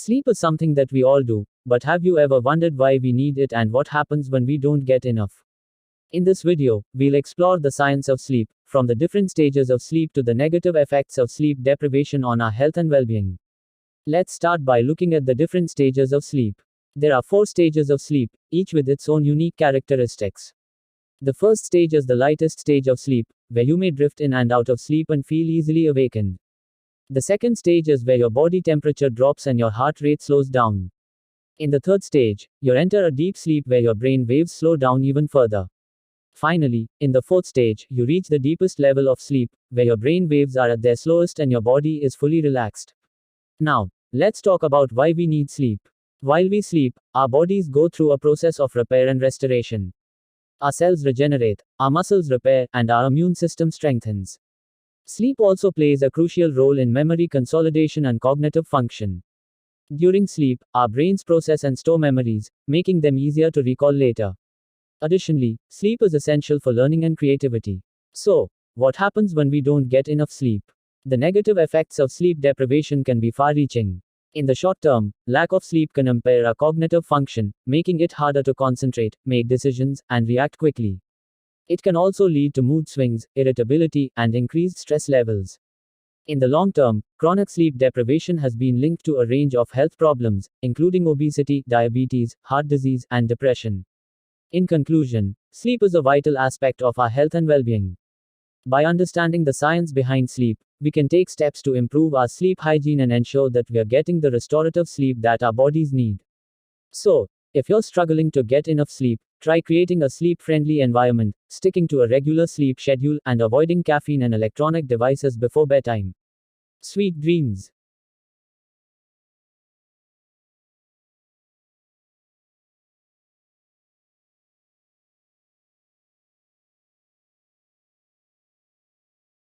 Sleep is something that we all do, but have you ever wondered why we need it and what happens when we don't get enough? In this video, we'll explore the science of sleep, from the different stages of sleep to the negative effects of sleep deprivation on our health and well-being. Let's start by looking at the different stages of sleep. There are 4 stages of sleep, each with its own unique characteristics. The first stage is the lightest stage of sleep, where you may drift in and out of sleep and feel easily awakened. The second stage is where your body temperature drops and your heart rate slows down. In the third stage, you enter a deep sleep where your brain waves slow down even further. Finally, in the fourth stage, you reach the deepest level of sleep, where your brain waves are at their slowest and your body is fully relaxed. Now, let's talk about why we need sleep. While we sleep, our bodies go through a process of repair and restoration. Our cells regenerate, our muscles repair, and our immune system strengthens. Sleep also plays a crucial role in memory consolidation and cognitive function. During sleep, our brains process and store memories, making them easier to recall later. Additionally, sleep is essential for learning and creativity. So, what happens when we don't get enough sleep? The negative effects of sleep deprivation can be far-reaching. In the short term, lack of sleep can impair our cognitive function, making it harder to concentrate, make decisions, and react quickly. It can also lead to mood swings, irritability, and increased stress levels. In the long term, chronic sleep deprivation has been linked to a range of health problems, including obesity, diabetes, heart disease, and depression. In conclusion, sleep is a vital aspect of our health and well-being. By understanding the science behind sleep, we can take steps to improve our sleep hygiene and ensure that we are getting the restorative sleep that our bodies need. So, if you're struggling to get enough sleep, try creating a sleep-friendly environment, sticking to a regular sleep schedule, and avoiding caffeine and electronic devices before bedtime. Sweet dreams.